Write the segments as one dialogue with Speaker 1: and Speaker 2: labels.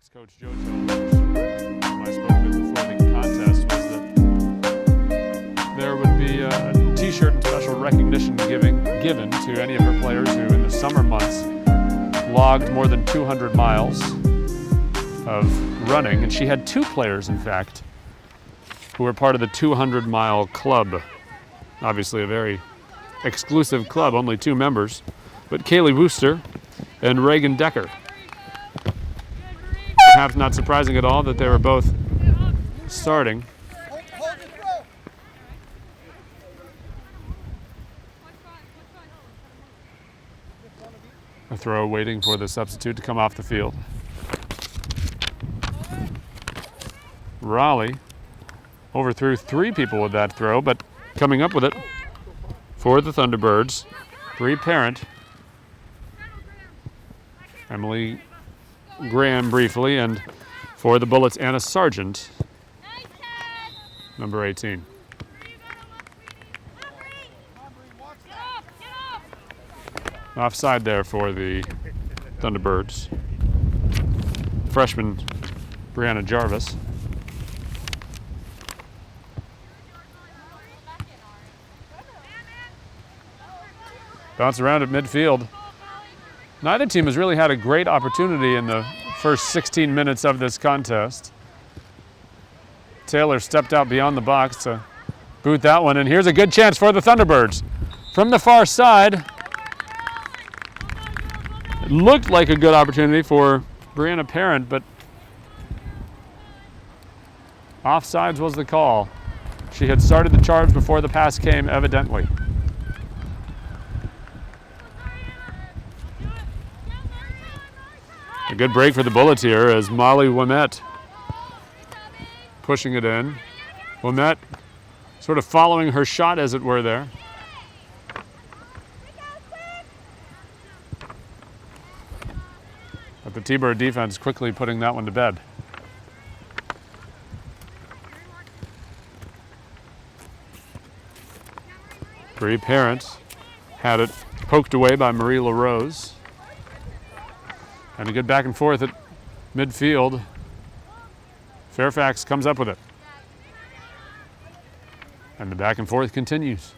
Speaker 1: Fairfax coach Jojo, whom I spoke with before the contest, was that there would be a t-shirt and special recognition given to any of her players who in the summer months logged more than 200 miles of running. And she had two players, in fact, who were part of the 200-mile club. Obviously a very exclusive club, only two members, but Kaylee Wooster and Reagan Decker. Perhaps not surprising at all that they were both starting. A throw waiting for the substitute to come off the field. Raleigh overthrew three people with that throw, but coming up with it for the Thunderbirds, Bree Parent, Emily Graham briefly, and for the Bullets, Anna Sargent, number 18. Offside there for the Thunderbirds. Freshman Brianna Jarvis. Bounce around at midfield. Neither team has really had a great opportunity in the first 16 minutes of this contest. Taylor stepped out beyond the box to boot that one, and here's a good chance for the Thunderbirds. From the far side, it looked like a good opportunity for Brianna Parent, but offsides was the call. She had started the charge before the pass came, evidently. A good break for the Bullets here as Molly Wimette pushing it in. Wimette sort of following her shot, as it were, there. But the T-Bird defense quickly putting that one to bed. Bree Parent had it poked away by Marie LaRose. And a good back and forth at midfield. Fairfax comes up with it. And the back and forth continues.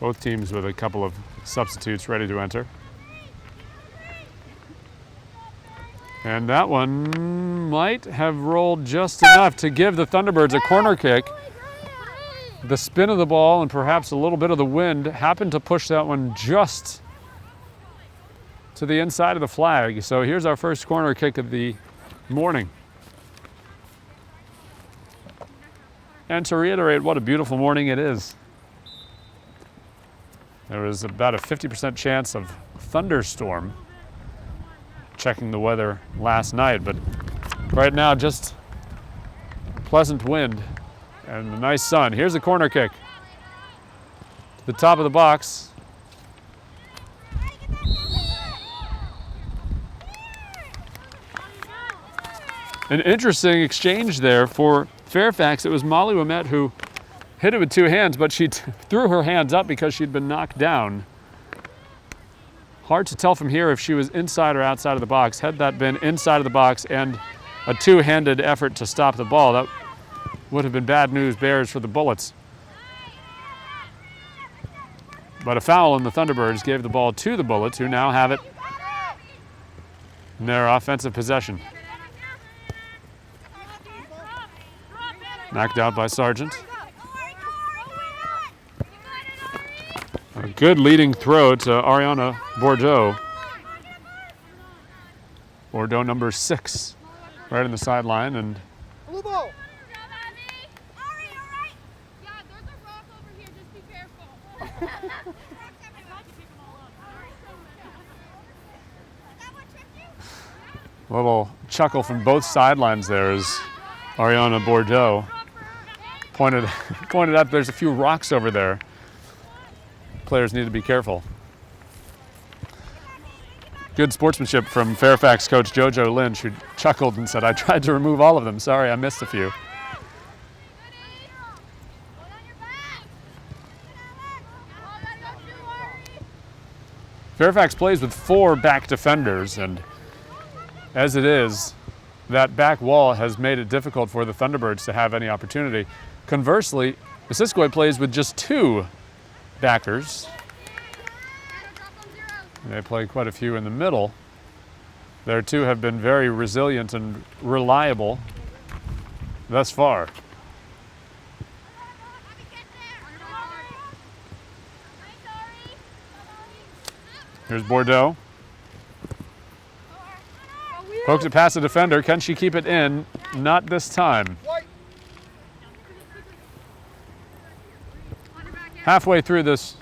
Speaker 1: Both teams with a couple of substitutes ready to enter. And that one might have rolled just enough to give the Thunderbirds a corner kick. The spin of the ball and perhaps a little bit of the wind happened to push that one just to the inside of the flag. So here's our first corner kick of the morning. And to reiterate what a beautiful morning it is. There was about a 50% chance of thunderstorm, checking the weather last night, but right now just pleasant wind and a nice sun. Here's a corner kick to the top of the box. An interesting exchange there for Fairfax. It was Molly Wimette who hit it with two hands, but she threw her hands up because she'd been knocked down. Hard to tell from here if she was inside or outside of the box. Had that been inside of the box and a two-handed effort to stop the ball, that would have been bad news bears for the Bullets. But a foul, and the Thunderbirds gave the ball to the Bullets, who now have it in their offensive possession. Knocked out by Sargent. A good leading throw to Ariana Bordeaux. Bordeaux number 6, right in the sideline, and
Speaker 2: Blue ball.
Speaker 1: a little chuckle from both sidelines there as Ariana Bordeaux pointed out there's a few rocks over there. Players need to be careful. Good sportsmanship from Fairfax coach Jojo Lynch, who chuckled and said, "I tried to remove all of them. Sorry, I missed a few." Fairfax plays with 4 back defenders, and as it is, that back wall has made it difficult for the Thunderbirds to have any opportunity. Conversely, Missisquoi plays with just 2 backers. They play quite a few in the middle. Their 2 have been very resilient and reliable thus far. Here's Bordeaux. Pokes it past the defender. Can she keep it in? Not this time. Halfway through this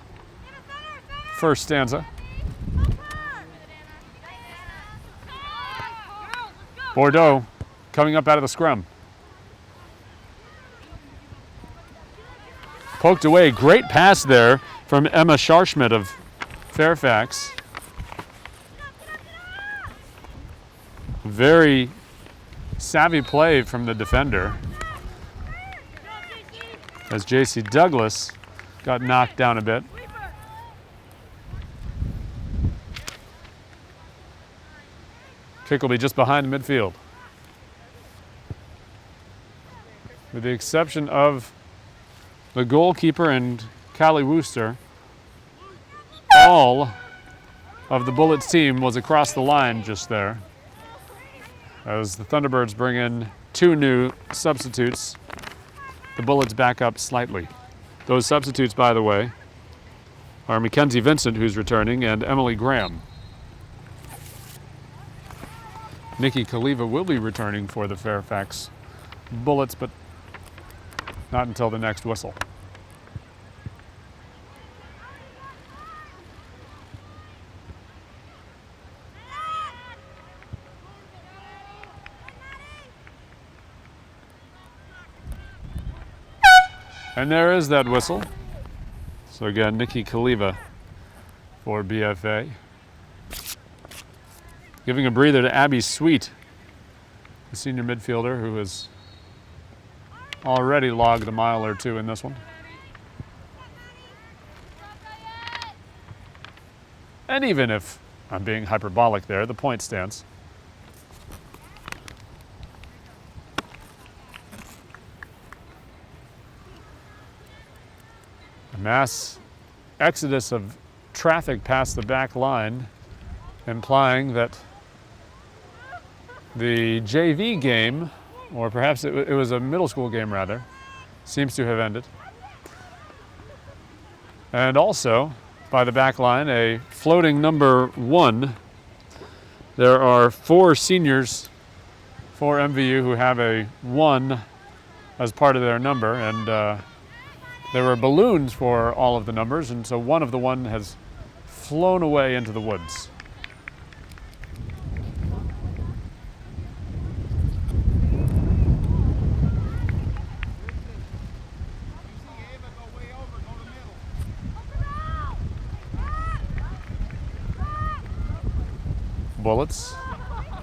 Speaker 1: first stanza. Bordeaux coming up out of the scrum. Poked away. Great pass there from Emma Scharschmidt of Fairfax. Very savvy play from the defender as J.C. Douglas got knocked down a bit. Kick will be just behind the midfield. With the exception of the goalkeeper and Callie Wooster, all of the Bullets team was across the line just there, as the Thunderbirds bring in 2 new substitutes. The Bullets back up slightly. Those substitutes, by the way, are Mackenzie Vincent, who's returning, and Emily Graham. Nikki Kaliva will be returning for the Fairfax Bullets, but not until the next whistle. And there is that whistle. So again, Nikki Kaliva for BFA. Giving a breather to Abby Sweet, the senior midfielder who has already logged a mile or 2 in this one. And even if I'm being hyperbolic there, the point stands. A mass exodus of traffic past the back line, implying that the JV game, or perhaps it was a middle school game rather, seems to have ended. And also, by the back line, a floating number 1. There are 4 seniors for MVU who have a 1 as part of their number, and there were balloons for all of the numbers, and so one of the 1 has flown away into the woods. Bullets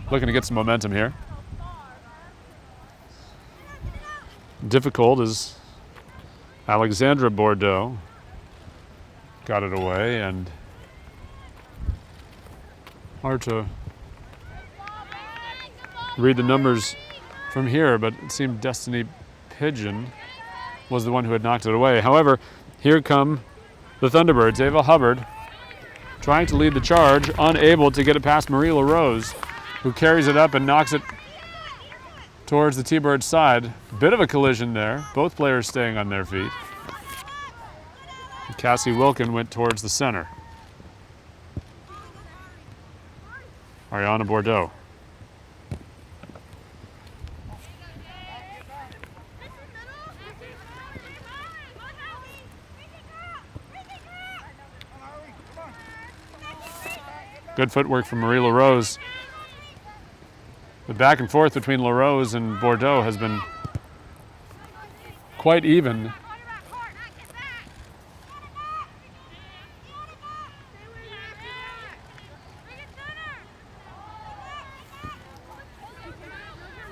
Speaker 1: looking to get some momentum here. Difficult as Alexandra Bordeaux got it away, and hard to read the numbers from here, but it seemed Destiny Pigeon was the one who had knocked it away. However, here come the Thunderbirds. Ava Hubbard trying to lead the charge, unable to get it past Marie LaRose, who carries it up and knocks it towards the T-Birds side. Bit of a collision there, both players staying on their feet. Cassie Wilkin went towards the center. Ariana Bordeaux. Good footwork from Marie LaRose. The back and forth between LaRose and Bordeaux has been quite even.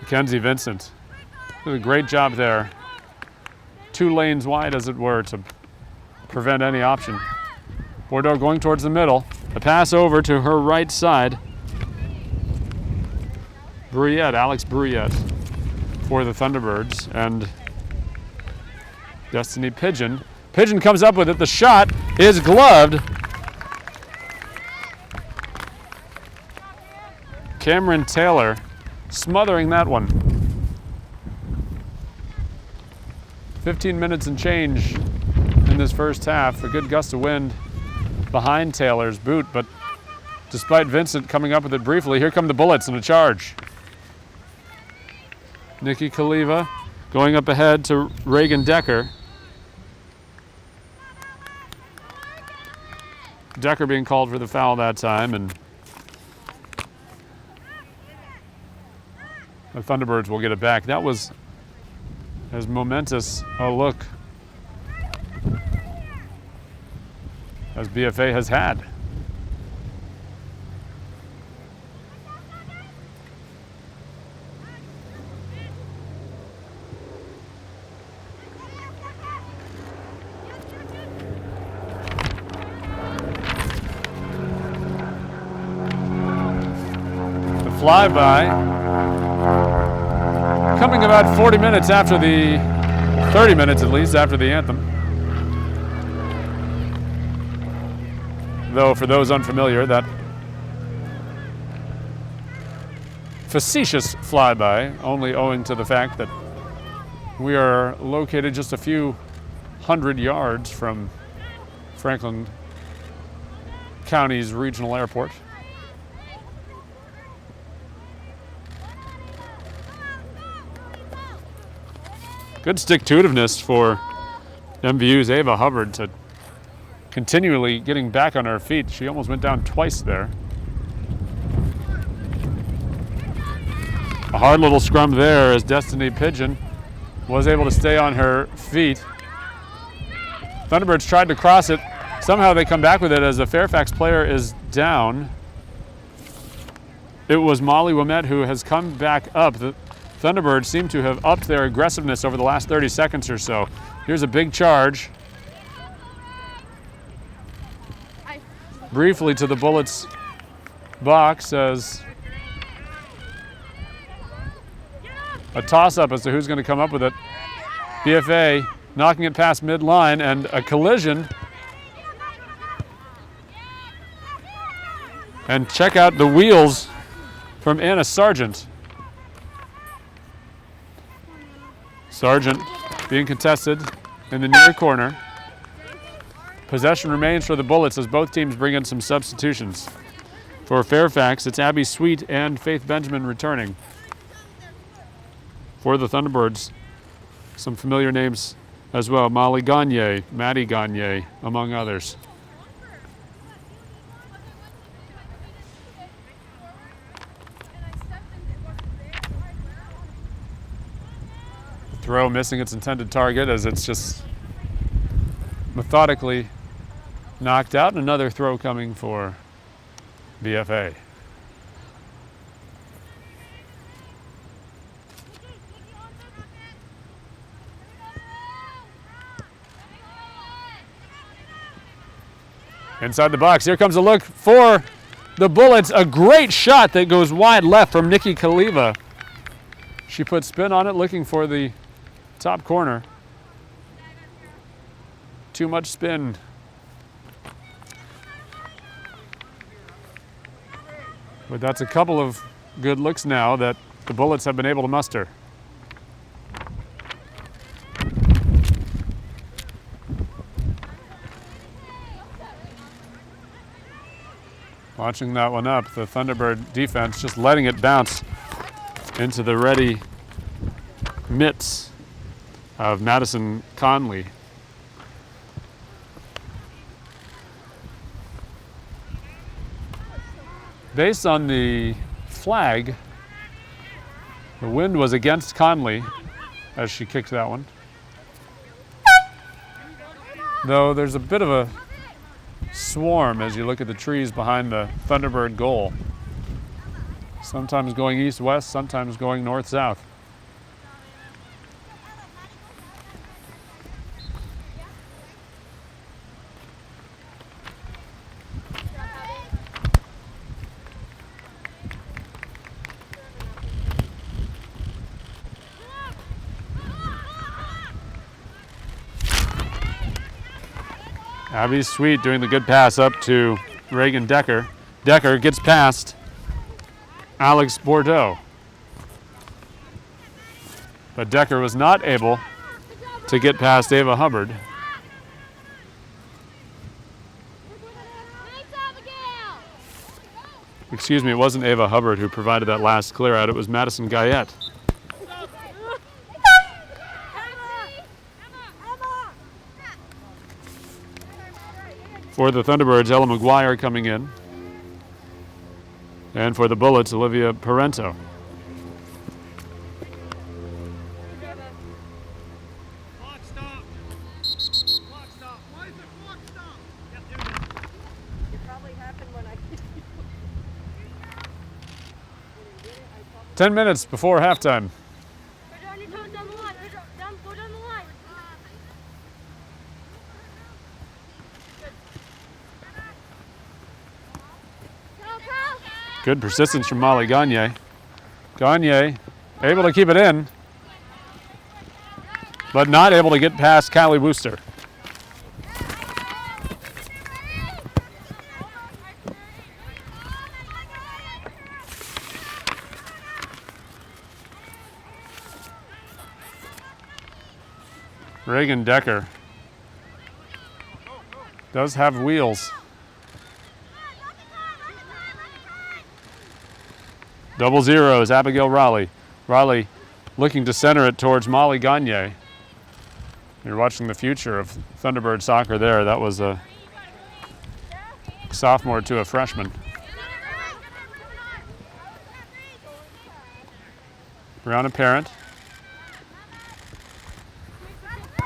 Speaker 1: Mackenzie Vincent did a great job there. 2 lanes wide, as it were, to prevent any option. Bordeaux going towards the middle. A pass over to her right side. Alex Bruyette for the Thunderbirds, and Destiny Pigeon. Pigeon comes up with it. The shot is gloved. Cameron Taylor smothering that one. 15 minutes and change in this first half. A good gust of wind behind Taylor's boot, but despite Vincent coming up with it briefly, here come the Bullets in a charge. Nikki Kaliva going up ahead to Reagan Decker. Decker being called for the foul that time, and the Thunderbirds will get it back. That was as momentous a look as BFA has had. The flyby coming about 40 minutes after 30 minutes at least after the anthem. Though for those unfamiliar, that facetious flyby only owing to the fact that we are located just a few hundred yards from Franklin County's regional airport. Good stick-to-itiveness for MVU's Ava Hubbard to continually getting back on her feet. She almost went down twice there. A hard little scrum there as Destiny Pigeon was able to stay on her feet. Thunderbirds tried to cross it. Somehow they come back with it as a Fairfax player is down. It was Molly Wimette who has come back up. The Thunderbirds seem to have upped their aggressiveness over the last 30 seconds or so. Here's a big charge. Briefly to the Bullets box as a toss-up as to who's going to come up with it. BFA knocking it past midline, and a collision. And check out the wheels from Anna Sargent. Sargent being contested in the near corner. Possession remains for the Bullets as both teams bring in some substitutions. For Fairfax, it's Abby Sweet and Faith Benjamin returning. For the Thunderbirds, some familiar names as well. Molly Gagne, Maddie Gagne, among others. Throw missing its intended target as it's just methodically knocked out. And another throw coming for BFA. Inside the box, here comes a look for the Bullets. A great shot that goes wide left from Nikki Kaliva. She put spin on it, looking for the top corner. Too much spin. But that's a couple of good looks now that the Bullets have been able to muster. Watching that one up, the Thunderbird defense just letting it bounce into the ready mitts of Madison Conley. Based on the flag, the wind was against Conley as she kicked that one. Though there's a bit of a swarm as you look at the trees behind the Thunderbird goal. Sometimes going east-west, sometimes going north-south. Abby Sweet doing the good pass up to Reagan Decker. Decker gets past Alex Bordeaux. But Decker was not able to get past Ava Hubbard. Excuse me, it wasn't Ava Hubbard who provided that last clear out, it was Madison Guyette. For the Thunderbirds, Ella McGuire coming in. And for the Bullets, Olivia Parento.
Speaker 2: Clock stop. Clock stop. Why is the clock stop? It probably happened when I
Speaker 1: 10 minutes before halftime.
Speaker 2: Go down your toes down the line. Go down the line.
Speaker 1: Good persistence from Molly Gagne. Gagne able to keep it in, but not able to get past Callie Wooster. Reagan Decker does have wheels. Double zeros, Abigail Raleigh. Raleigh looking to center it towards Molly Gagne. You're watching the future of Thunderbird soccer there. That was a sophomore to a freshman. Brianna Parent.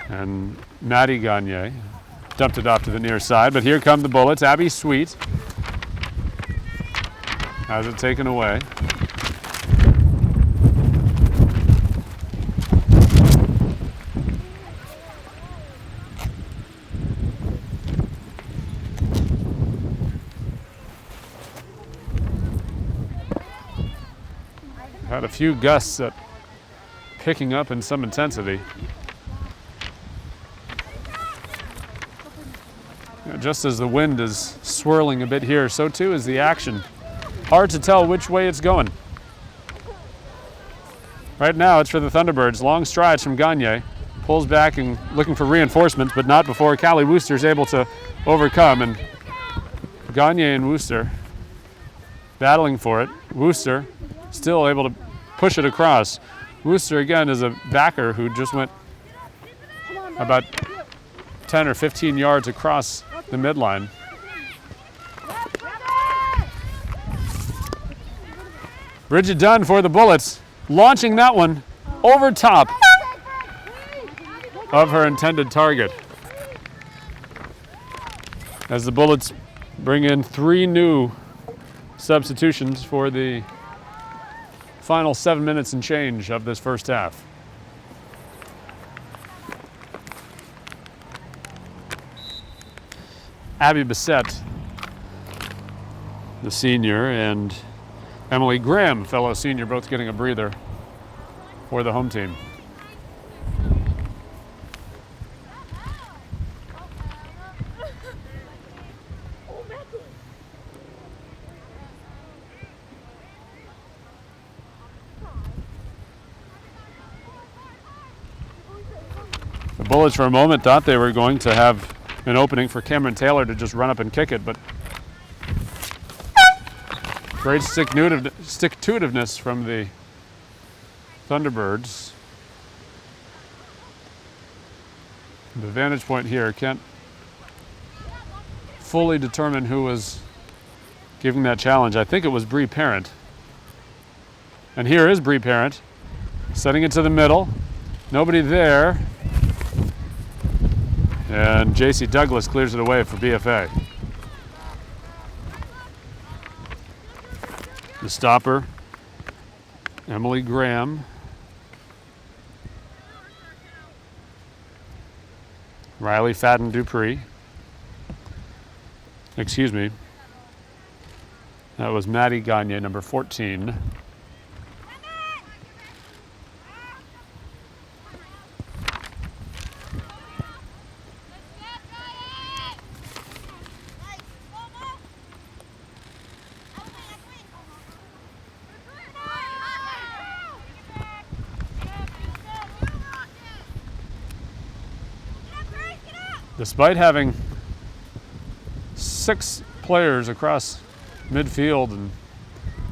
Speaker 1: And Maddie Gagne dumped it off to the near side, but here come the Bullets. Abby Sweet has it taken away. Had a few gusts at picking up in some intensity. Just as the wind is swirling a bit here, so too is the action. Hard to tell which way it's going. Right now it's for the Thunderbirds. Long strides from Gagne. Pulls back and looking for reinforcements, but not before Callie Wooster is able to overcome. And Gagne and Wooster battling for it. Wooster still able to push it across. Wooster again is a backer who just went about 10 or 15 yards across the midline. Bridget Dunn for the Bullets, launching that one over top of her intended target. As the Bullets bring in 3 new substitutions for the final 7 minutes and change of this first half. Abby Bissett, the senior, and Emily Graham, fellow senior, both getting a breather for the home team. The Bullets for a moment thought they were going to have an opening for Cameron Taylor to just run up and kick it, but great stick-to-itiveness from the Thunderbirds. The vantage point here can't fully determine who was giving that challenge. I think it was Bree Parent. And here is Bree Parent, setting it to the middle. Nobody there. And J.C. Douglas clears it away for BFA. The stopper, Emily Graham. Riley Fadden Dupree. Excuse me. That was Maddie Gagne, number 14. Despite having 6 players across midfield and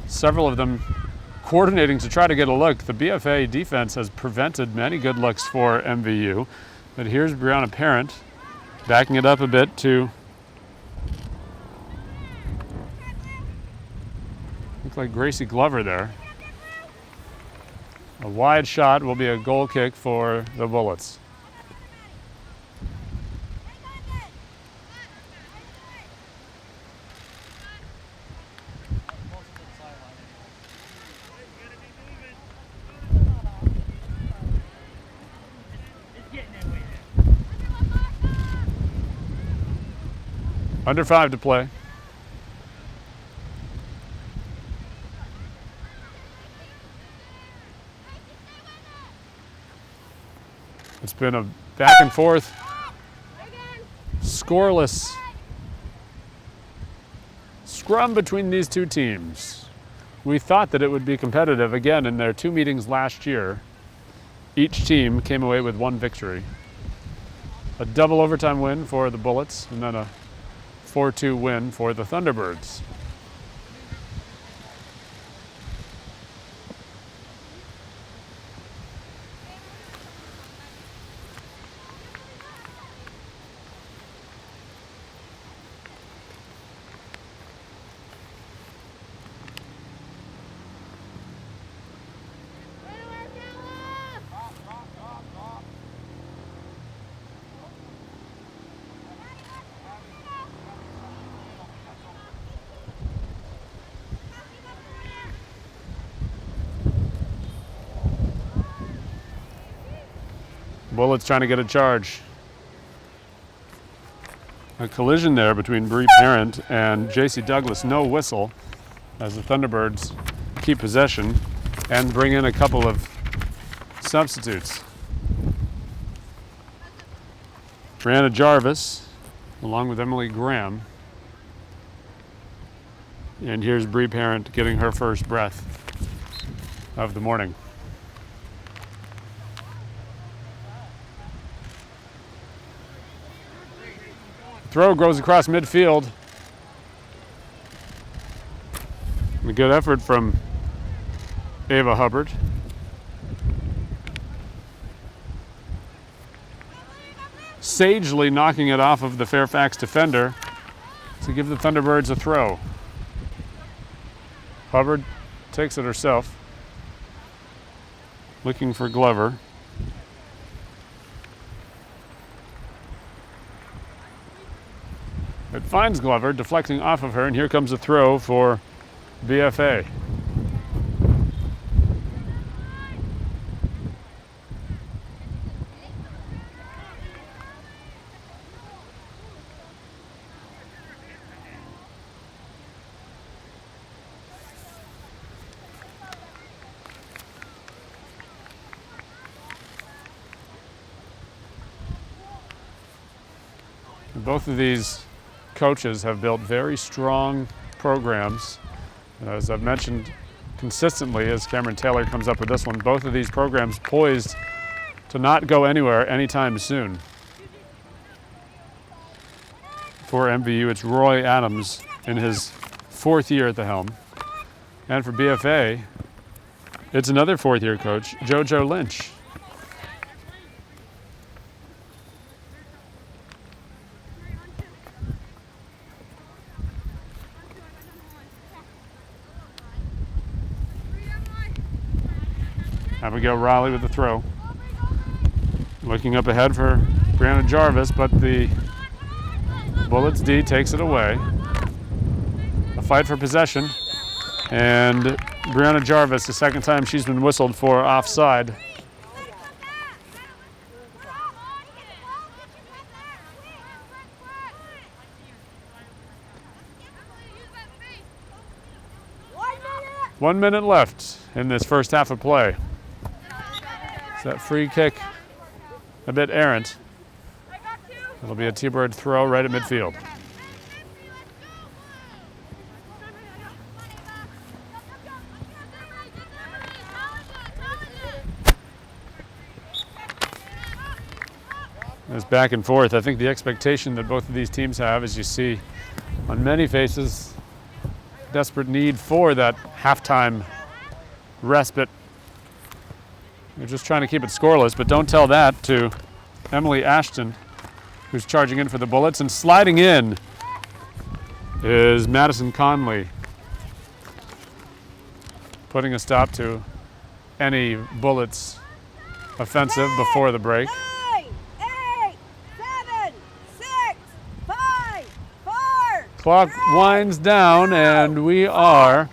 Speaker 1: several of them coordinating to try to get a look, the BFA defense has prevented many good looks for MVU. But here's Brianna Parent backing it up a bit to look like Gracie Glover there. A wide shot will be a goal kick for the Bullets. Under 5 to play. It's been a back and forth, scoreless scrum between these two teams. We thought that it would be competitive again in their 2 meetings last year. Each team came away with 1 victory. A double overtime win for the Bullets and then a 4-2 win for the Thunderbirds. Bullets trying to get a charge. A collision there between Bree Parent and JC Douglas. No whistle as the Thunderbirds keep possession and bring in a couple of substitutes. Brianna Jarvis along with Emily Graham. And here's Bree Parent getting her first breath of the morning. Throw goes across midfield. A good effort from Ava Hubbard. Sagely knocking it off of the Fairfax defender to give the Thunderbirds a throw. Hubbard takes it herself, looking for Glover. It finds Glover, deflecting off of her, and here comes a throw for BFA. Both of these coaches have built very strong programs. As I've mentioned consistently, as Cameron Taylor comes up with this one, both of these programs poised to not go anywhere anytime soon. For MVU, it's Roy Adams in his 4th year at the helm. And for BFA, it's another 4th-year coach, JoJo Lynch. Abigail Riley with the throw. Looking up ahead for Brianna Jarvis, but the Bullets D takes it away. A fight for possession. And Brianna Jarvis, the 2nd time she's been whistled for offside. One minute left in this first half of play. Is that free kick a bit errant? It'll be a T-Bird throw right at midfield. this back and forth. I think the expectation that both of these teams have, as you see on many faces, desperate need for that halftime respite. They're just trying to keep it scoreless, but don't tell that to Emily Ashton, who's charging in for the Bullets, and sliding in is Madison Conley, putting a stop to any Bullets offensive before the break.
Speaker 2: 9, 8, 7, 6, 5, 4.
Speaker 1: Clock winds down, and we are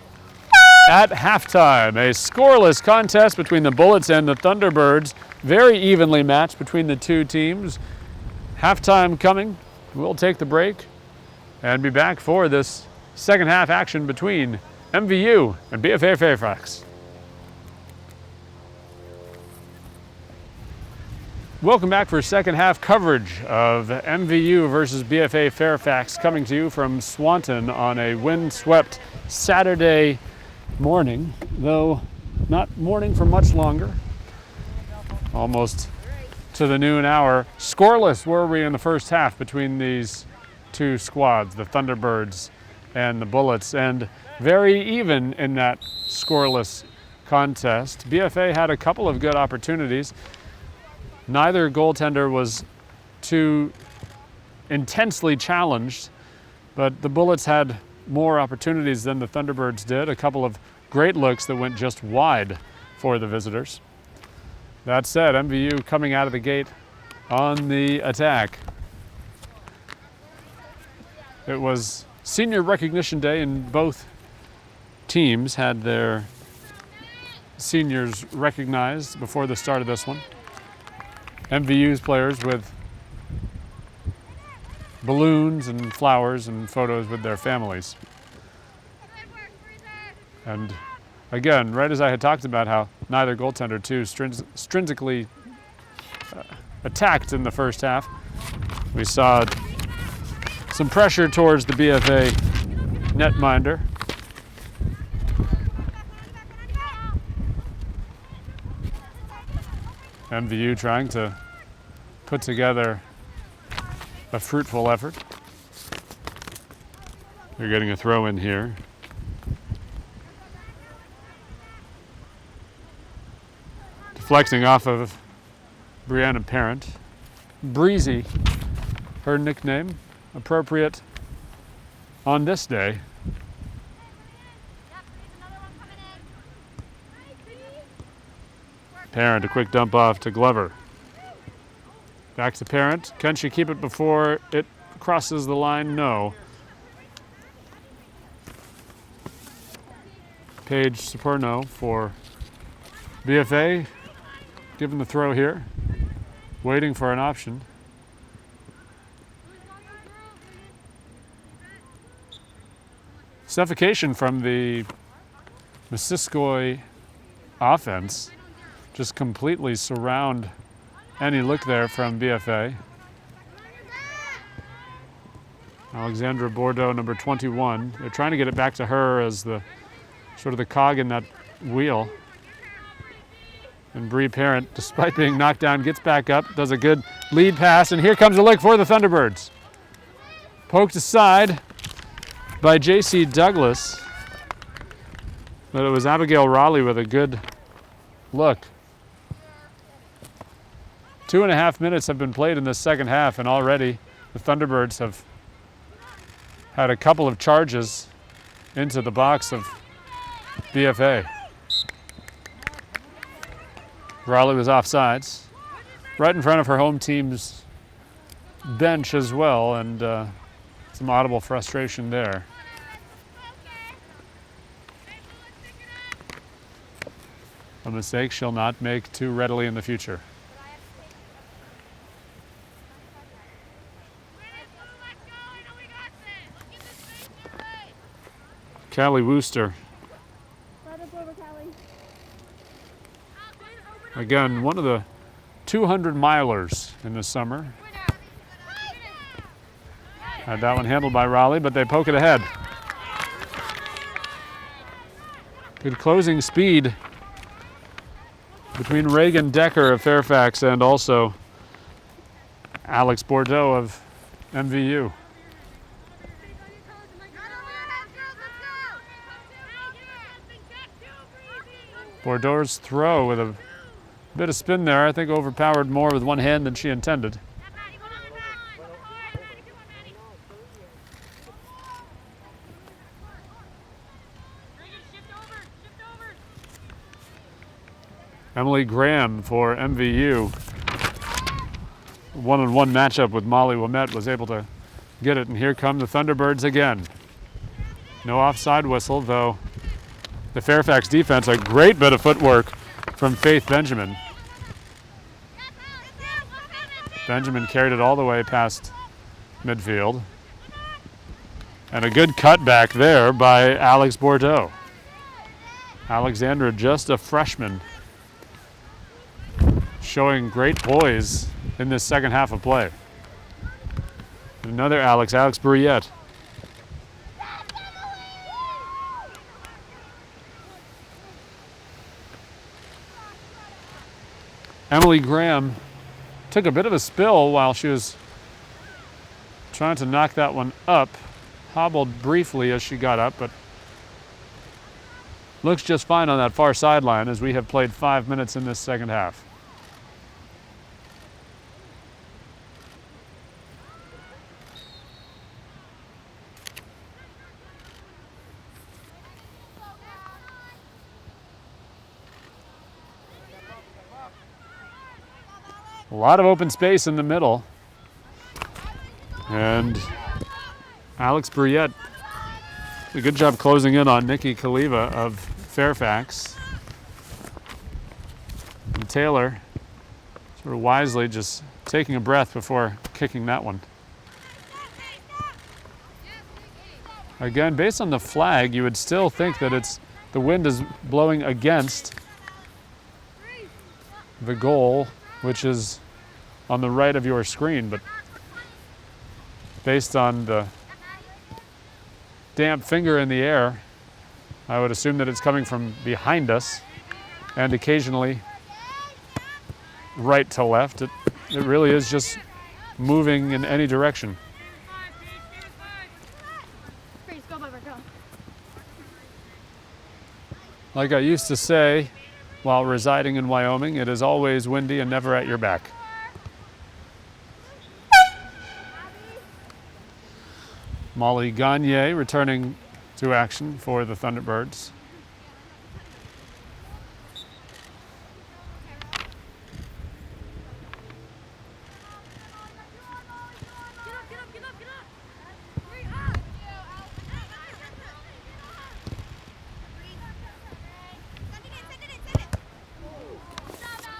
Speaker 1: at halftime. A scoreless contest between the Bullets and the Thunderbirds, very evenly matched between the two teams. Halftime coming. We'll take the break and be back for this second half action between MVU and BFA-Fairfax. Welcome back for second half coverage of MVU versus BFA-Fairfax, coming to you from Swanton on a windswept Saturday morning, though not morning for much longer. Almost to the noon hour. Scoreless were we in the first half between these two squads, the Thunderbirds and the Bullets, and very even in that scoreless contest. BFA had a couple of good opportunities. Neither goaltender was too intensely challenged, but the Bullets had more opportunities than the Thunderbirds did. A couple of great looks that went just wide for the visitors. That said, MVU coming out of the gate on the attack. It was senior recognition day, and both teams had their seniors recognized before the start of this one. MVU's players with balloons and flowers and photos with their families. And again, right as I had talked about how neither goaltender too intrinsically attacked in the first half, we saw some pressure towards the BFA netminder. MVU trying to put together a fruitful effort. They're getting a throw in here. Deflecting off of Brianna Parent. Breezy, her nickname, appropriate on this day. Parent, a quick dump off to Glover. Back to Parent. Can she keep it before it crosses the line? No. Paige Saperno for BFA, given the throw here, waiting for an option. Suffocation from the Missisquoi offense. Just completely surround any look there from BFA. Alexandra Bordeaux, number 21. They're trying to get it back to her as the sort of the cog in that wheel. And Bree Parent, despite being knocked down, gets back up, does a good lead pass, and here comes a look for the Thunderbirds. Poked aside by J.C. Douglas, but it was Abigail Raleigh with a good look. 2.5 minutes have been played in this second half, and already the Thunderbirds have had a couple of charges into the box of BFA. Raleigh was offsides, right in front of her home team's bench as well, and some audible frustration there. A mistake she'll not make too readily in the future. Callie Wooster. Again, one of the 200 milers in the summer. Had that one handled by Raleigh, but they poke it ahead. Good closing speed between Reagan Decker of Fairfax and also Alex Bordeaux of MVU. Bordeaux's throw with a bit of spin there, I think overpowered more with one hand than she intended. Emily Graham for MVU. One-on-one matchup with Molly Womette, was able to get it, and here come the Thunderbirds again. No offside whistle, though the Fairfax defense, a great bit of footwork from Faith Benjamin. Benjamin carried it all the way past midfield. And a good cutback there by Alex Bordeaux. Alexandra, just a freshman, showing great poise in this second half of play. Another Alex Brouillette. Emily Graham took a bit of a spill while she was trying to knock that one up. Hobbled briefly as she got up, but looks just fine on that far sideline as we have played 5 minutes in this second half. A lot of open space in the middle. And Alex Brouillette, a good job closing in on Nikki Kaliva of Fairfax. And Taylor sort of wisely just taking a breath before kicking that one. Again, based on the flag, you would still think that the wind is blowing against the goal, which is on the right of your screen, but based on the damp finger in the air, I would assume that it's coming from behind us and occasionally right to left. It really is just moving in any direction. Like I used to say, while residing in Wyoming, it is always windy and never at your back. Molly Gagne returning to action for the Thunderbirds.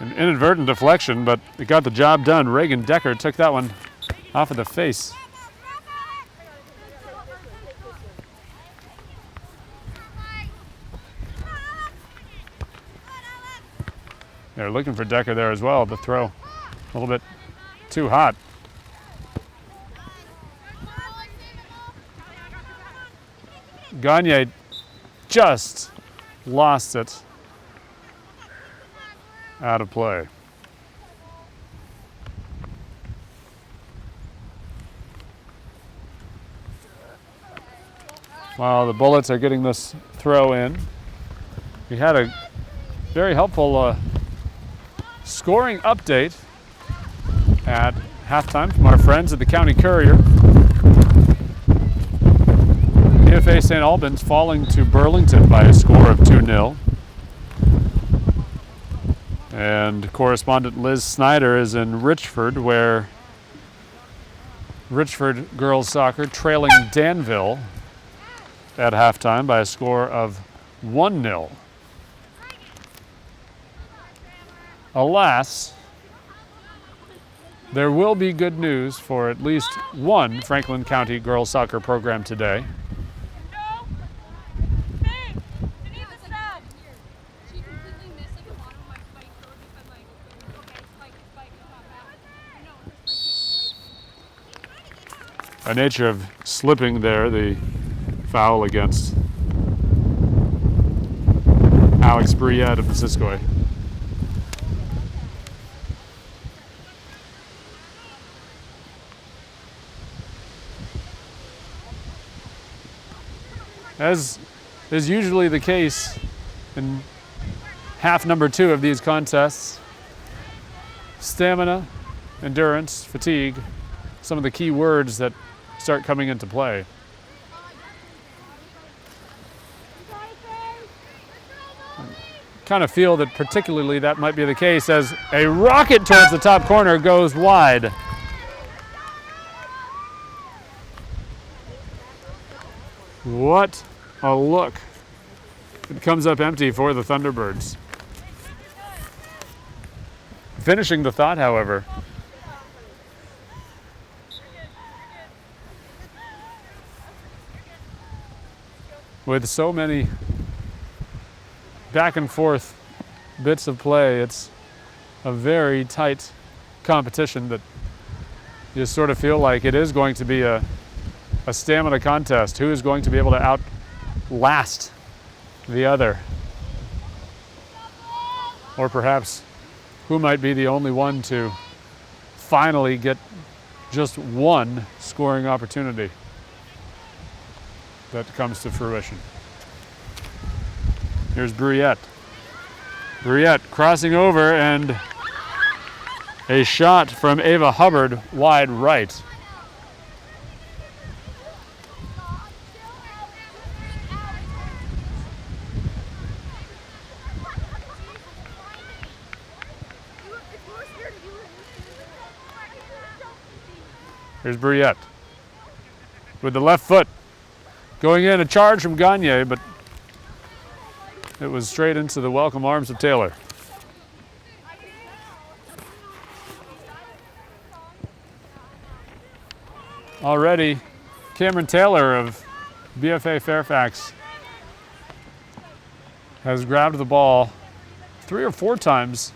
Speaker 1: An inadvertent deflection, but it got the job done. Reagan Decker took that one off of the face. They're looking for Decker there as well. The throw a little bit too hot. Gagne just lost it out of play. While the Bullets are getting this throw in, we had a very helpful scoring update at halftime from our friends at the County Courier. BFA St. Albans falling to Burlington by a score of 2-0. And correspondent Liz Snyder is in Richford, where Richford girls soccer trailing Danville at halftime by a score of 1-0. Alas, there will be good news for at least one Franklin County girls soccer program today. By nature of slipping there, the foul against Alex Brouillette of Missisquoi. 'Missisquoi. as is usually the case in half number 2 of these contests, stamina, endurance, fatigue, some of the key words that start coming into play. Kind of feel that particularly that might be the case as a rocket towards the top corner goes wide. What a look. It comes up empty for the Thunderbirds. Finishing the thought, however, with so many back and forth bits of play, it's a very tight competition that you sort of feel like it is going to be a stamina contest. Who is going to be able to outlast the other? Or perhaps who might be the only one to finally get just one scoring opportunity that comes to fruition. Here's Bruyette. Bruyette crossing over, and a shot from Ava Hubbard wide right. Here's Bruyette with the left foot. Going in, a charge from Gagne, but it was straight into the welcome arms of Taylor. Already, Cameron Taylor of BFA-Fairfax has grabbed the ball 3 or 4 times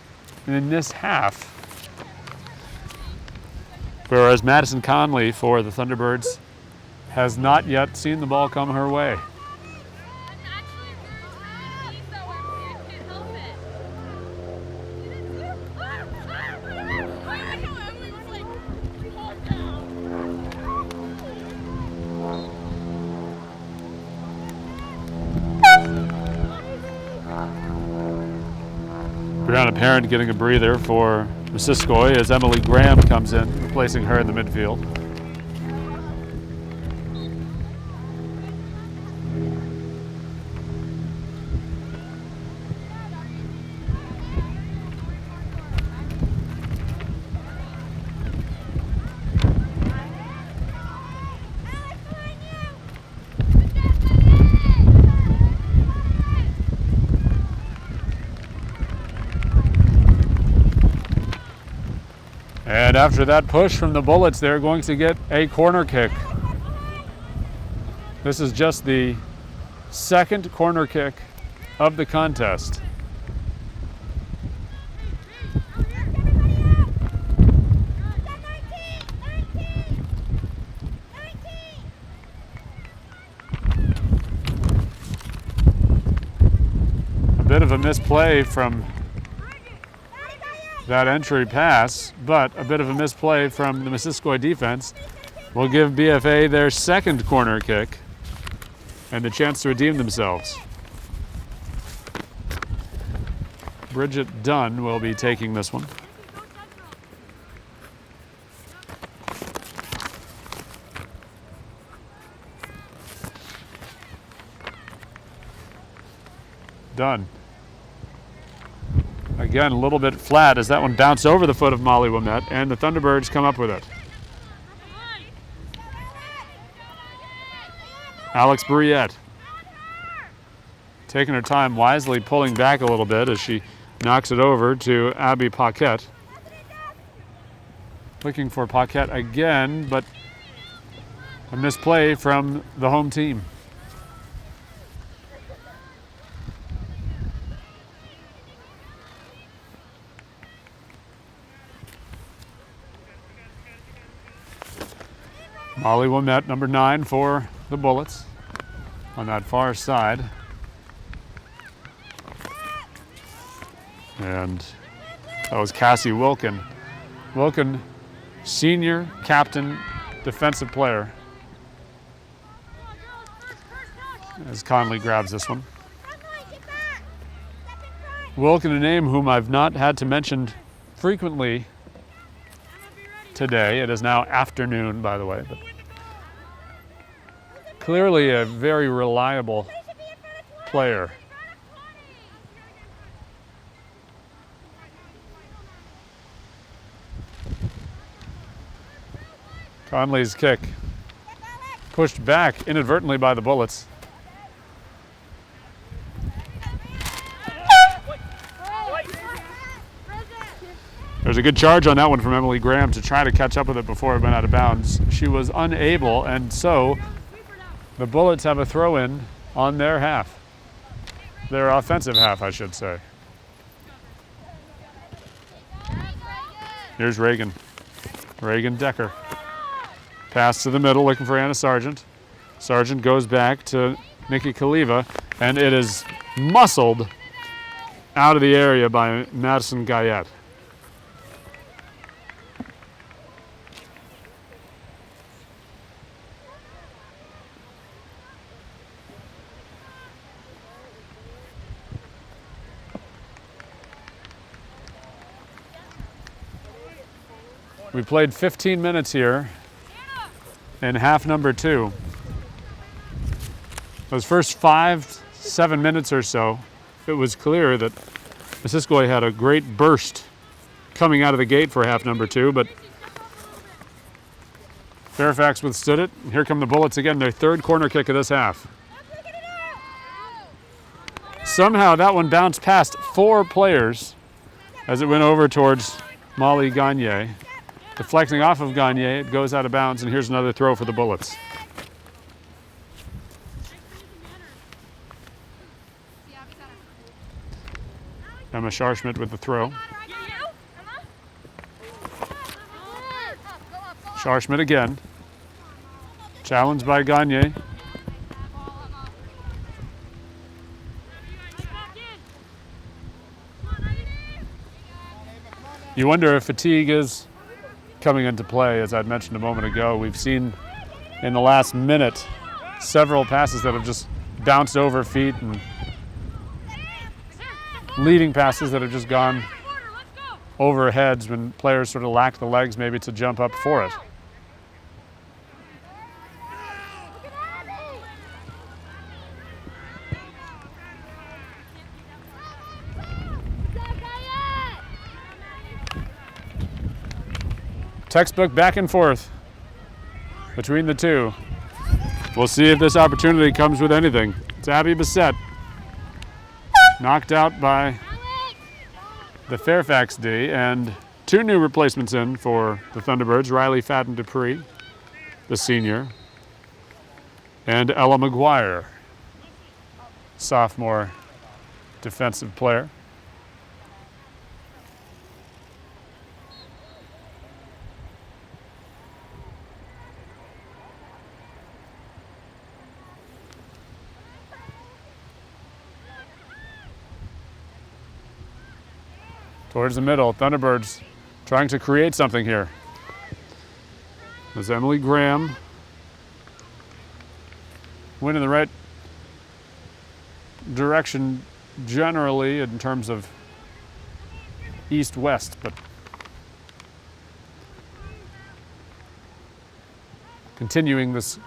Speaker 1: in this half. Whereas Madison Conley for the Thunderbirds has not yet seen the ball come her way. Brianna Parent getting a breather for Missisquoi as Emily Graham comes in, replacing her in the midfield. And after that push from the Bullets, they're going to get a corner kick. This is just the second corner kick of the contest. A bit of a misplay from that entry pass, but a bit of a misplay from the Missisquoi defense will give BFA their second corner kick and the chance to redeem themselves. Bridget Dunn will be taking this one. Dunn. Again, a little bit flat as that one bounced over the foot of Molly Wimette, and the Thunderbirds come up with it. Alex Bruyette taking her time, wisely pulling back a little bit as she knocks it over to Abby Paquette. Looking for Paquette again, but a misplay from the home team. Molly Wimette, number 9 for the Bullets on that far side. And that was Cassie Wilkin. Wilkin, senior captain, defensive player. as Conley grabs this one. Wilkin, a name whom I've not had to mention frequently today. It is now afternoon, by the way. But clearly a very reliable player. Conley's kick pushed back inadvertently by the Bullets. There's a good charge on that one from Emily Graham to try to catch up with it before it went out of bounds. She was unable, and so the Bullets have a throw-in on their half. Their offensive half, I should say. Here's Reagan. Reagan Decker. Pass to the middle, looking for Anna Sargent. Sargent goes back to Nikki Kaliva, and it is muscled out of the area by Madison Guyette. We played 15 minutes here in half number 2. Those first 5-7 minutes or so, it was clear that Missisquoi had a great burst coming out of the gate for half number 2, but Fairfax withstood it. Here come the Bullets again, their third corner kick of this half. Somehow that one bounced past 4 players as it went over towards Molly Gagne. Deflecting off of Gagne, it goes out of bounds, and here's another throw for the Bullets. Emma Scharschmidt with the throw. Scharschmidt again. Challenged by Gagne. You wonder if fatigue is coming into play, as I'd mentioned a moment ago. We've seen in the last minute several passes that have just bounced over feet and leading passes that have just gone over heads when players sort of lack the legs maybe to jump up for it. Textbook back and forth between the two. We'll see if this opportunity comes with anything. It's Abby Bissett, knocked out by the Fairfax D, and 2 new replacements in for the Thunderbirds, Riley Fadden Dupree, the senior, and Ella McGuire, sophomore defensive player. Towards the middle, Thunderbirds trying to create something here. As Emily Graham went in the right direction generally in terms of east-west, but continuing this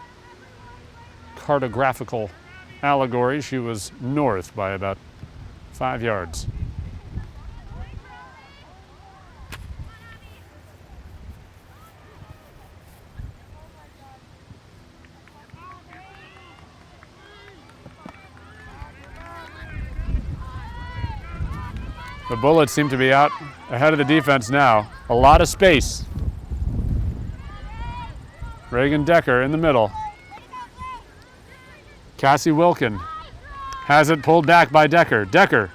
Speaker 1: cartographical allegory, she was north by about 5 yards. The Bullets seem to be out ahead of the defense now. A lot of space. Reagan Decker in the middle. Cassie Wilkin has it pulled back by Decker. Decker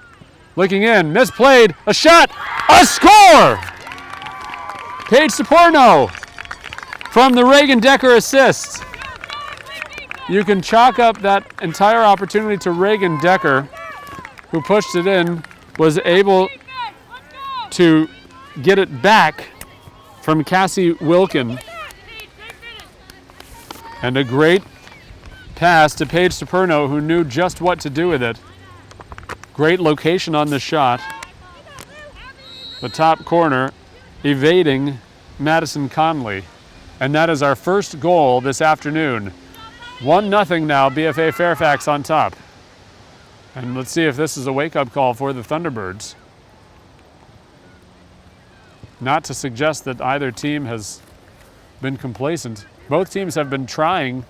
Speaker 1: looking in, misplayed, a shot, a score! Paige Saporno from the Reagan Decker assist. You can chalk up that entire opportunity to Reagan Decker, who pushed it in, was able to get it back from Cassie Wilkin. And a great pass to Paige Saperno, who knew just what to do with it. Great location on the shot. The top corner evading Madison Conley. And that is our first goal this afternoon. 1-0 now, BFA Fairfax on top. And let's see if this is a wake-up call for the Thunderbirds. Not to suggest that either team has been complacent. Both teams have been trying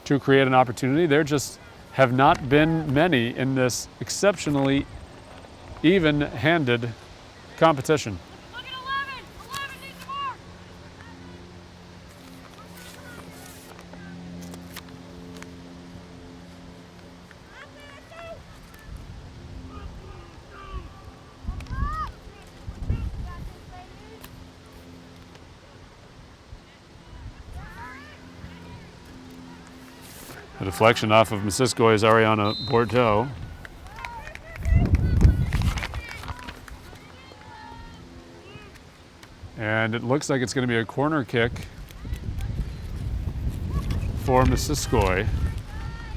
Speaker 1: to create an opportunity. There just have not been many in this exceptionally even-handed competition.
Speaker 2: Look at 11. 11 needs more.
Speaker 1: A deflection off of Missisquo's Ariana Bordeaux. And it looks like it's going to be a corner kick for Missisquoi.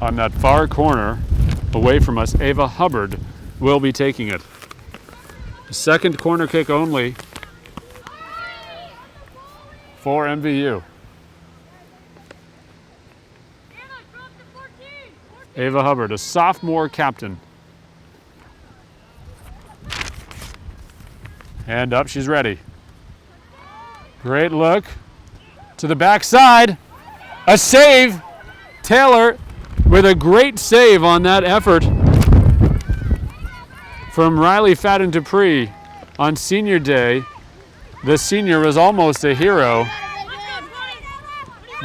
Speaker 1: On that far corner, away from us, Ava Hubbard will be taking it. Second corner kick only for MVU. Ava Hubbard, a sophomore captain. And up, she's ready. Great look to the backside. A save. Taylor with a great save on that effort from Riley Fadden Dupree on senior day. The senior was almost a hero,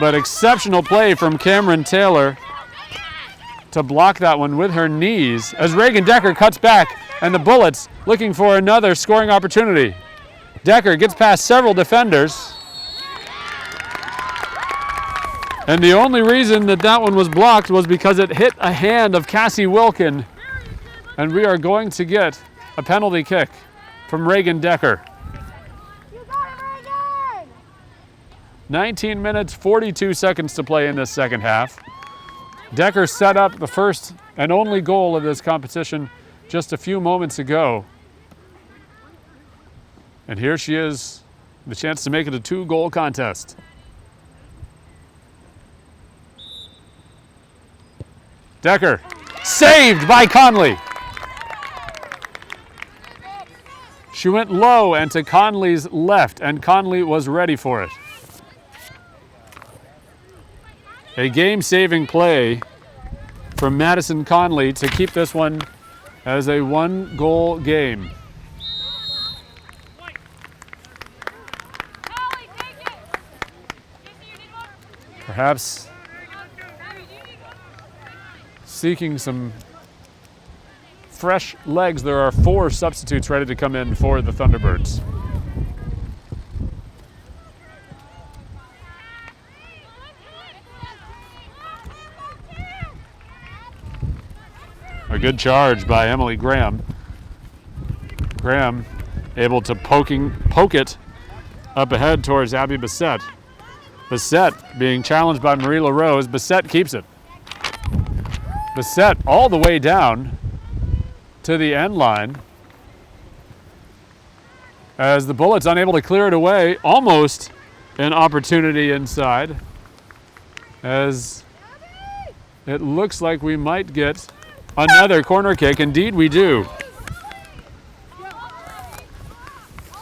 Speaker 1: but exceptional play from Cameron Taylor to block that one with her knees as Reagan Decker cuts back and the Bullets looking for another scoring opportunity. Decker gets past several defenders. And the only reason that that one was blocked was because it hit a hand of Cassie Wilkin. And we are going to get a penalty kick from Reagan Decker.
Speaker 2: You got it, Reagan!
Speaker 1: 19 minutes, 42 seconds to play in this second half. Decker set up the first and only goal of this competition just a few moments ago. And here she is, the chance to make it a 2-goal contest. Decker, saved by Conley. She went low and to Conley's left, and Conley was ready for it. A game-saving play from Madison Conley to keep this one as a 1-goal game. Perhaps seeking some fresh legs. There are 4 substitutes ready to come in for the Thunderbirds. A good charge by Emily Graham. Graham able to poke it up ahead towards Abby Bissett. Bissett being challenged by Marie LaRose. Bissett keeps it. Bissett all the way down to the end line as the Bullets unable to clear it away. Almost an opportunity inside as it looks like we might get another corner kick. Indeed we do.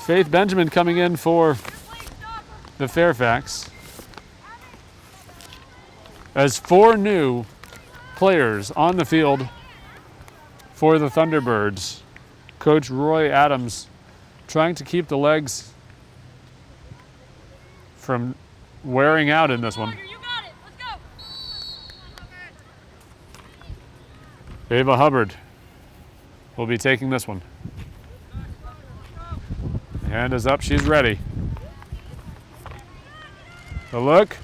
Speaker 1: Faith Benjamin coming in for the Fairfax. As 4 new players on the field for the Thunderbirds. Coach Roy Adams trying to keep the legs from wearing out in this one.
Speaker 2: You got it. Let's go.
Speaker 1: Ava Hubbard will be taking this one. Hand is up, she's ready. The look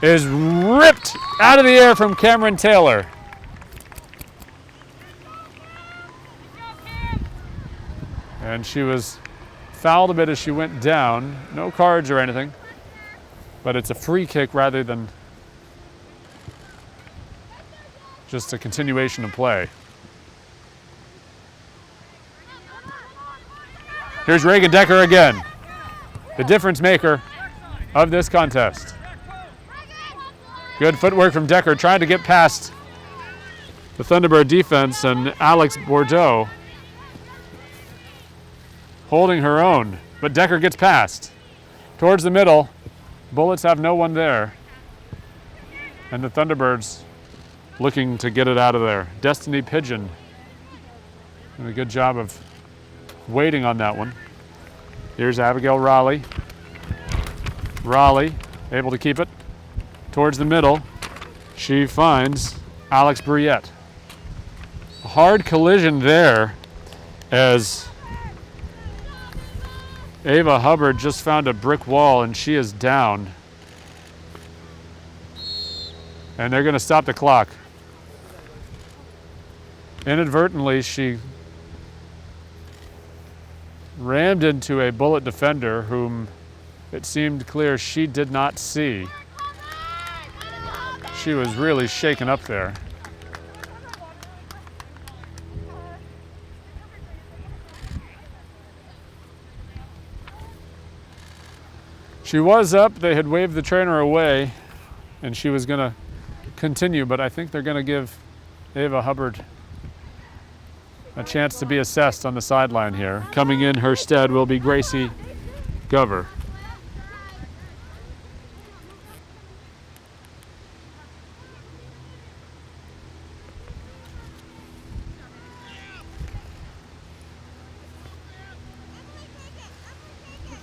Speaker 1: is ripped out of the air from Cameron Taylor. And she was fouled a bit as she went down. No cards or anything, but it's a free kick rather than just a continuation of play. Here's Reagan Decker again, the difference maker of this contest. Good footwork from Decker, trying to get past the Thunderbird defense, and Alex Bordeaux holding her own, but Decker gets past. Towards the middle, Bullets have no one there, and the Thunderbirds looking to get it out of there. Destiny Pigeon doing a good job of waiting on that one. Here's Abigail Raleigh. Raleigh able to keep it towards the middle. She finds Alex Briette. A hard collision there as Ava Hubbard just found a brick wall and she is down. And they're going to stop the clock. Inadvertently, she rammed into a Bullet defender whom it seemed clear she did not see. She was really shaken up there. She was up, they had waved the trainer away, and she was going to continue, but I think they're going to give Ava Hubbard a chance to be assessed on the sideline here. Coming in her stead will be Gracie Gover.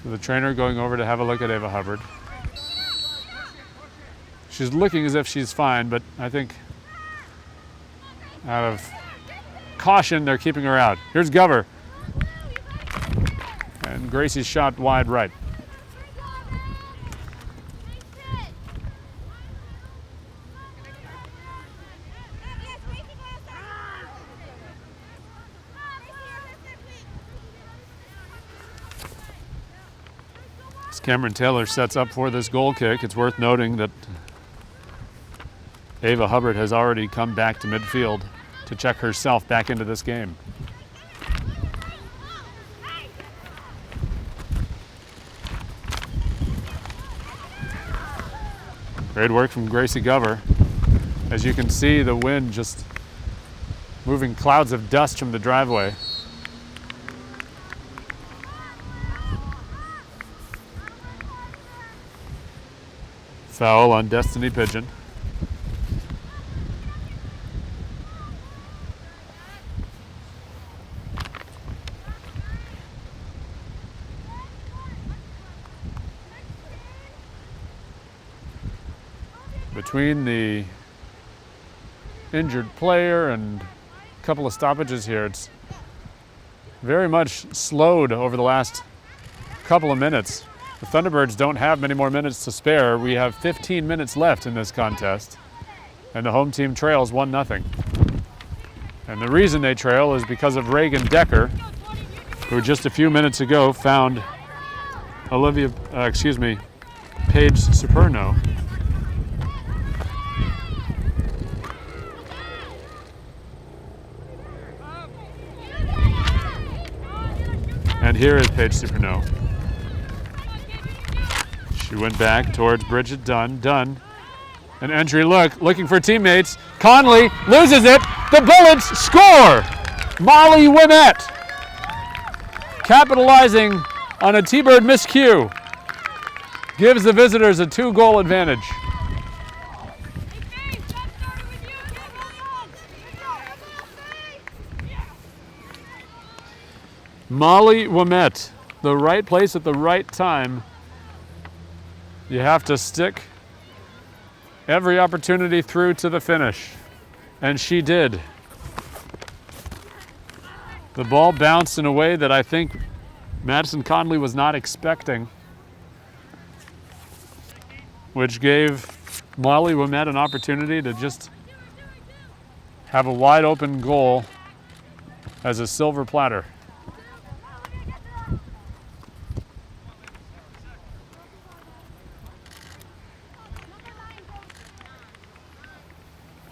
Speaker 1: So the trainer going over to have a look at Ava Hubbard. She's looking as if she's fine, but I think out of caution, they're keeping her out. Here's Gover. And Gracie's shot wide right. As Cameron Taylor sets up for this goal kick, it's worth noting that Ava Hubbard has already come back to midfield to check herself back into this game. Great work from Gracie Gover. As you can see, the wind just moving clouds of dust from the driveway. Foul on Destiny Pigeon. Between the injured player and a couple of stoppages here, it's very much slowed over the last couple of minutes. The Thunderbirds don't have many more minutes to spare. We have 15 minutes left in this contest, and the home team trails 1-0. And the reason they trail is because of Reagan Decker, who just a few minutes ago found Paige Superno. And here is Paige Superno. She went back towards Bridget Dunn. Dunn, an entry look, looking for teammates. Conley loses it. The Bullets score! Molly Wimette capitalizing on a T-Bird miscue gives the visitors a 2-goal advantage. Molly Wimette, the right place at the right time. You have to stick every opportunity through to the finish, and she did. The ball bounced in a way that I think Madison Conley was not expecting, which gave Molly Wimette an opportunity to just have a wide open goal as a silver platter.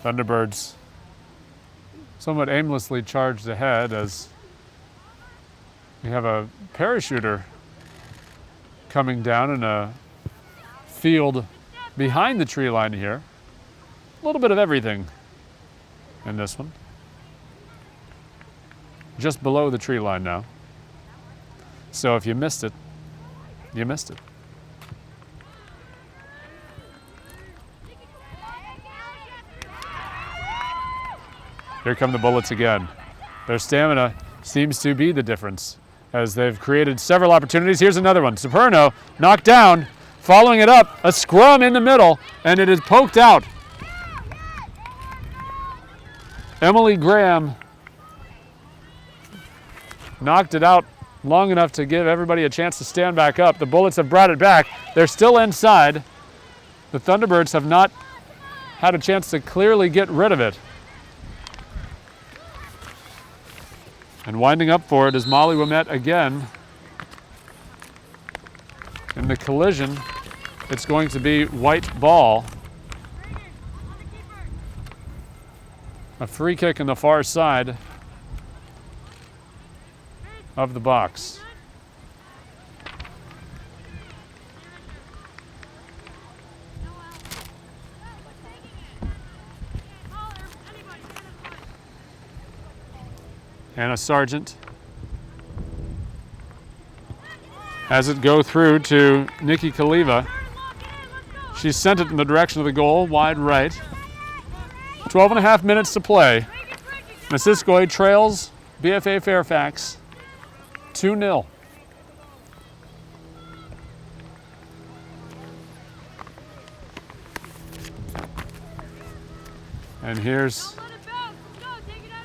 Speaker 1: Thunderbirds somewhat aimlessly charged ahead as we have a parachuter coming down in a field behind the tree line here. A little bit of everything in this one. Just below the tree line now. So if you missed it, you missed it. Here come the Bullets again. Their stamina seems to be the difference as they've created several opportunities. Here's another one. Superno knocked down, following it up, a scrum in the middle, and it is poked out. Emily Graham knocked it out long enough to give everybody a chance to stand back up. The Bullets have brought it back. They're still inside. The Thunderbirds have not had a chance to clearly get rid of it. And winding up for it is Molly Wimette again. In the collision, it's going to be white ball. A free kick in the far side of the box. Hannah Sargent has it go through to Nikki Kaliva. She sent it in the direction of the goal, wide right. 12 and a half minutes to play. Missisquoi trails BFA-Fairfax 2-0. And here's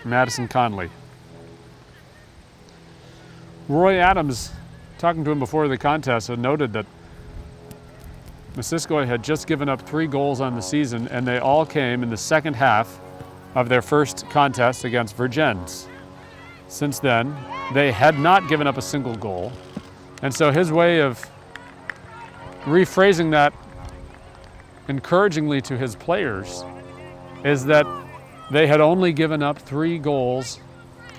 Speaker 1: Madison Conley. Roy Adams, talking to him before the contest, had noted that Missisquoi had just given up 3 goals on the season, and they all came in the second half of their first contest against Vergennes. Since then, they had not given up a single goal. And so his way of rephrasing that encouragingly to his players is that they had only given up 3 goals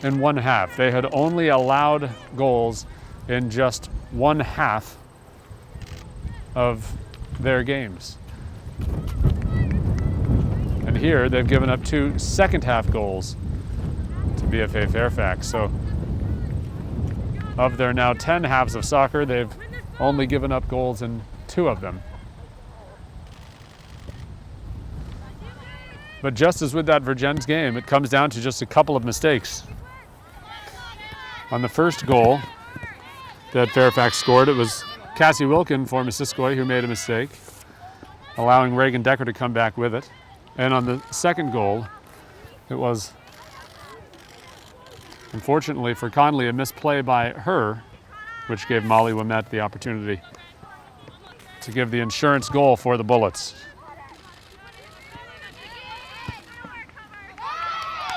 Speaker 1: in one half. They had only allowed goals in just one half of their games. And here they've given up 2 second half goals to BFA-Fairfax. So of their now 10 halves of soccer, they've only given up goals in 2 of them. But just as with that Vergennes game, it comes down to just a couple of mistakes. On the first goal that Fairfax scored, it was Cassie Wilkin for Missisquoi who made a mistake, allowing Reagan Decker to come back with it. And on the second goal, it was, unfortunately for Conley, a misplay by her, which gave Molly Wimette the opportunity to give the insurance goal for the Bullets.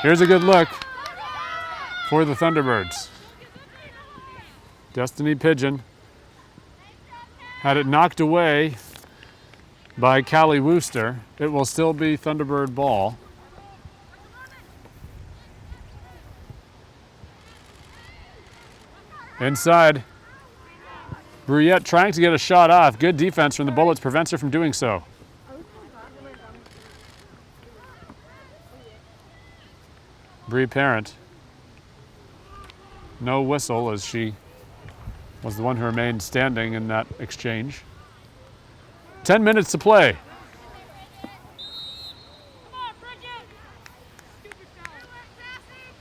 Speaker 1: Here's a good look for the Thunderbirds. Destiny Pigeon had it knocked away by Callie Wooster. It will still be Thunderbird ball. Inside, Bruyette trying to get a shot off. Good defense from the Bullets prevents her from doing so. Bree Parent, no whistle as she was the one who remained standing in that exchange. 10 minutes to play.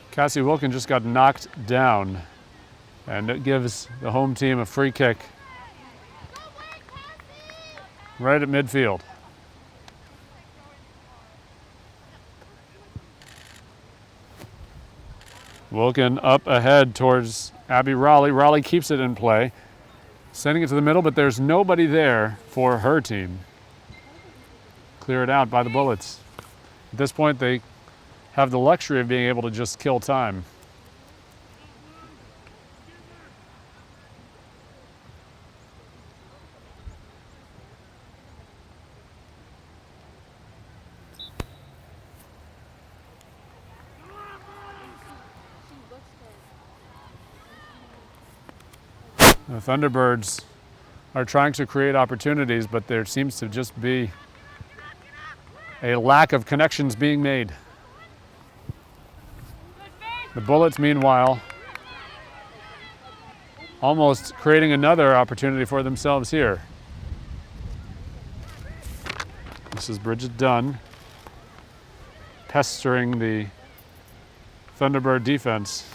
Speaker 1: Cassie Wilkin just got knocked down, and it gives the home team a free kick right at midfield. Wilkin up ahead towards Abby Raleigh. Raleigh keeps it in play, sending it to the middle, but there's nobody there for her team. Cleared out by the Bullets. At this point, they have the luxury of being able to just kill time. The Thunderbirds are trying to create opportunities, but there seems to just be a lack of connections being made. The Bullets, meanwhile, almost creating another opportunity for themselves here. This is Bridget Dunn pestering the Thunderbird defense.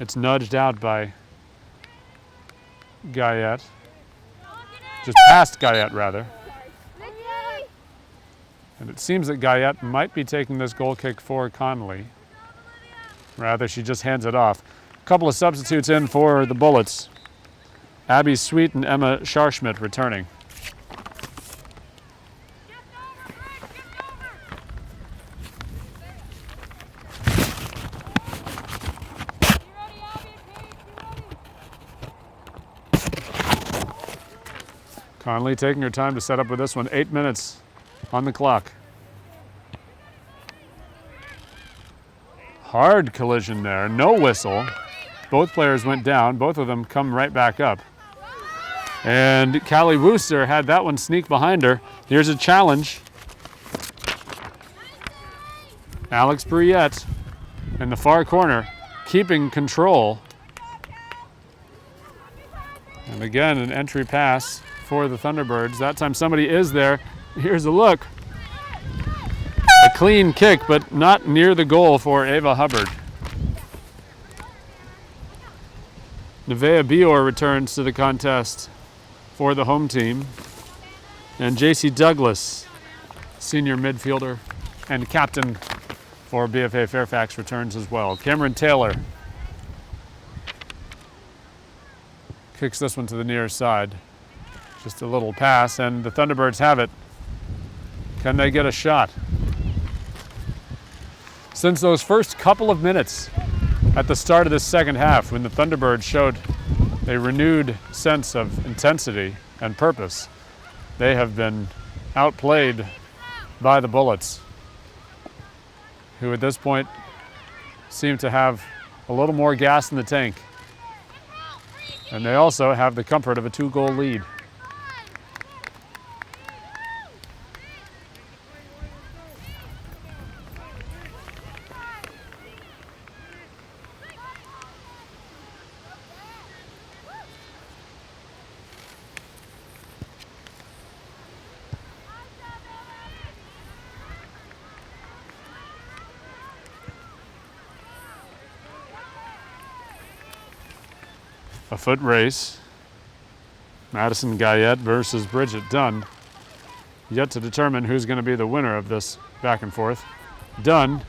Speaker 1: It's nudged out by Guyette. Just past Guyette, rather. And it seems that Guyette might be taking this goal kick for Connolly. Rather, she just hands it off. A couple of substitutes in for the Bullets. Abby Sweet and Emma Scharschmidt returning. Connolly taking her time to set up with this one. 8 minutes on the clock. Hard collision there, no whistle. Both players went down, both of them come right back up. And Callie Wooster had that one sneak behind her. Here's a challenge. Alex Briette in the far corner, keeping control. And again, an entry pass for the Thunderbirds. That time somebody is there. Here's a look. A clean kick, but not near the goal for Ava Hubbard. Nevaeh Bior returns to the contest for the home team. And JC Douglas, senior midfielder and captain for BFA-Fairfax, returns as well. Cameron Taylor kicks this one to the near side. Just a little pass, and the Thunderbirds have it. Can they get a shot? Since those first couple of minutes at the start of this second half, when the Thunderbirds showed a renewed sense of intensity and purpose, they have been outplayed by the Bullets, who at this point seem to have a little more gas in the tank. And they also have the comfort of a 2-goal lead. A foot race. Madison Guyette versus Bridget Dunn. Yet to determine who's going to be the winner of this back and forth. Dunn.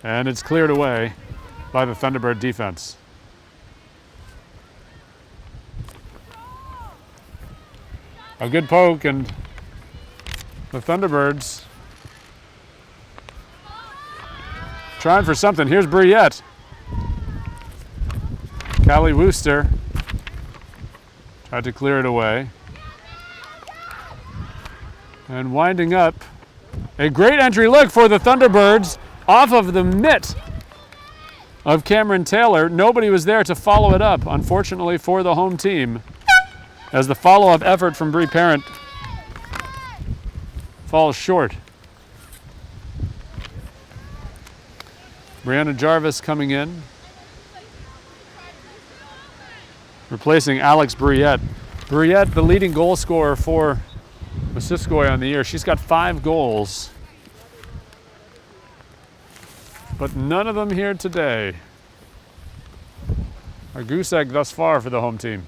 Speaker 1: And it's cleared away by the Thunderbird defense. A good poke, and the Thunderbirds trying for something. Here's Briette. Callie Wooster tried to clear it away. And winding up, a great entry look for the Thunderbirds off of the mitt of Cameron Taylor. Nobody was there to follow it up, unfortunately for the home team, as the follow-up effort from Bree Parent falls short. Brianna Jarvis coming in, replacing Alex Briette. Briette, the leading goal scorer for Missisquoi on the year. She's got 5 goals, but none of them here today. A goose egg thus far for the home team.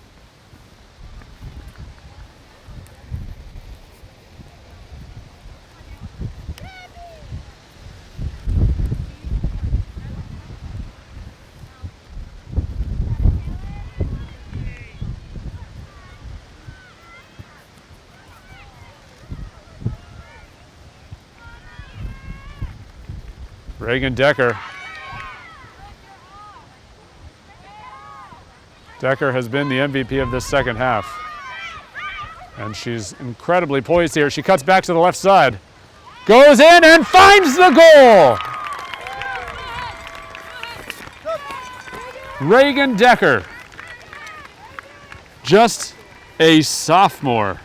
Speaker 1: Reagan Decker. Decker has been the MVP of this second half. And she's incredibly poised here. She cuts back to the left side. Goes in and finds the goal! Reagan Decker, just a sophomore,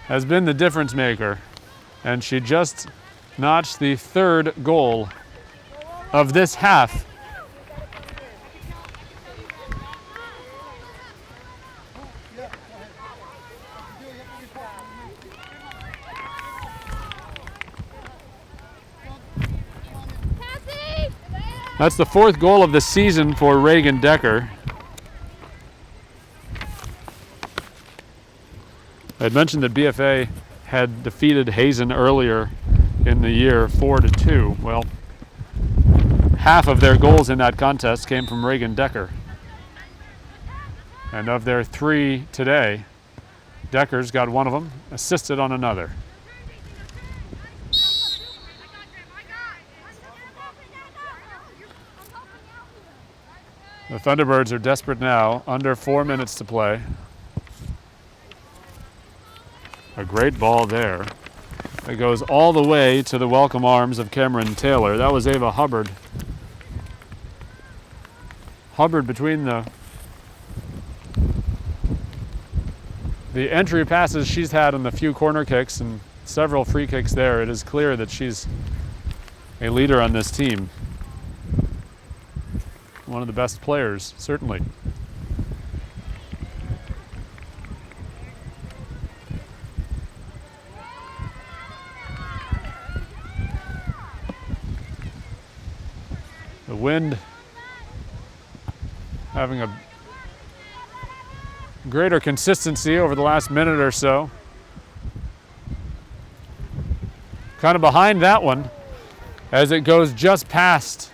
Speaker 1: has been the difference maker, and she just notched the third goal of this half. That's the fourth goal of the season for Reagan Decker. I had mentioned that BFA had defeated Hazen earlier in the year 4-2. Well, half of their goals in that contest came from Reagan Decker. And of their 3 today, Decker's got one of them, assisted on another. The Thunderbirds are desperate now, under 4 minutes to play. A great ball there. It goes all the way to the welcome arms of Cameron Taylor. That was Ava Hubbard. Hubbard, between the entry passes she's had and the few corner kicks and several free kicks there, it is clear that she's a leader on this team. One of the best players, certainly. The wind having a greater consistency over the last minute or so. Kind of behind that one as it goes just past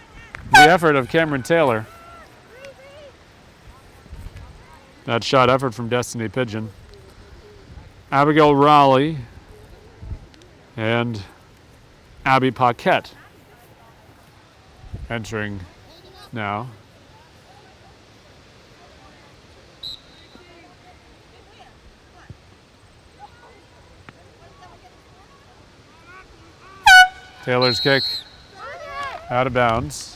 Speaker 1: the effort of Cameron Taylor. That shot effort from Destiny Pigeon. Abigail Raleigh and Abby Paquette entering now. Taylor's kick out of bounds.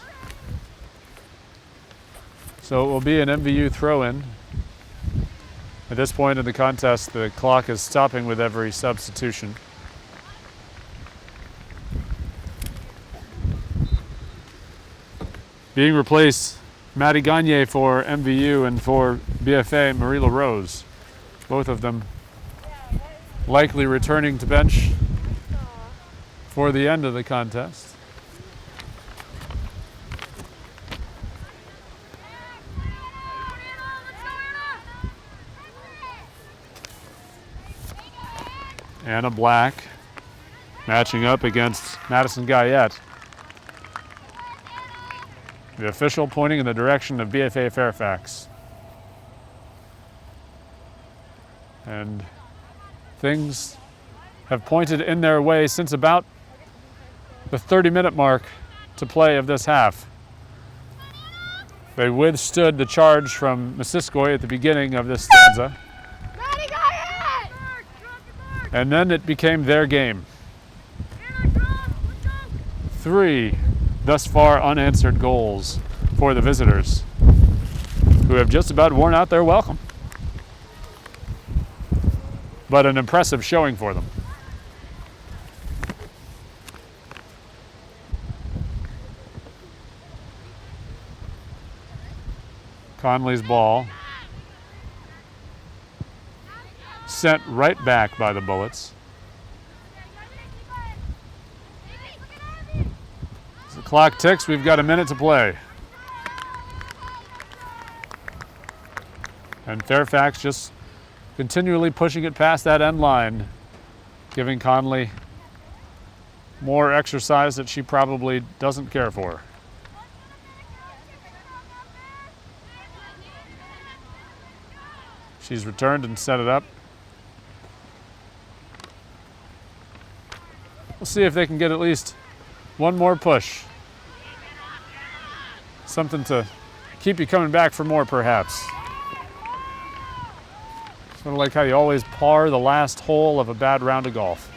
Speaker 1: So it will be an MVU throw-in. At this point in the contest, the clock is stopping with every substitution. Being replaced, Maddie Gagne for MVU and for BFA, Marie LaRose. Both of them likely returning to bench for the end of the contest. Anna Black matching up against Madison Guyette. The official pointing in the direction of BFA-Fairfax. And things have pointed in their way since about the 30-minute mark to play of this half. They withstood the charge from Missisquoi at the beginning of this stanza. And then it became their game. 3 thus far unanswered goals for the visitors, who have just about worn out their welcome. But an impressive showing for them. Conley's ball sent right back by the Bullets. As the clock ticks, we've got a minute to play. And Fairfax just continually pushing it past that end line, giving Conley more exercise that she probably doesn't care for. She's returned and set it up. We'll see if they can get at least one more push. Something to keep you coming back for more, perhaps. Sort of like how you always par the last hole of a bad round of golf.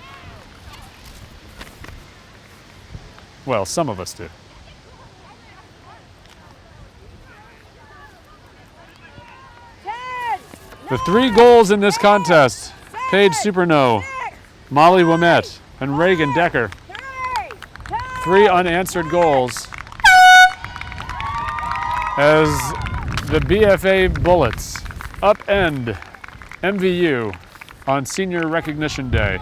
Speaker 1: Well, some of us do. The 3 goals in this contest, Paige Superno, Molly Womette, and Reagan Decker. 3 unanswered goals as the BFA Bullets upend MVU on Senior Recognition Day.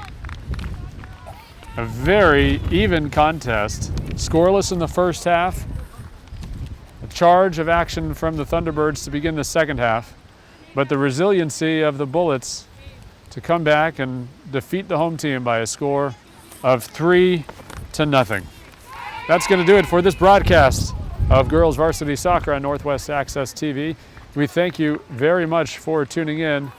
Speaker 1: A very even contest, scoreless in the first half. A charge of action from the Thunderbirds to begin the second half, but the resiliency of the Bullets to come back and defeat the home team by a score of 3-0. That's going to do it for this broadcast of Girls Varsity Soccer on Northwest Access TV. We thank you very much for tuning in.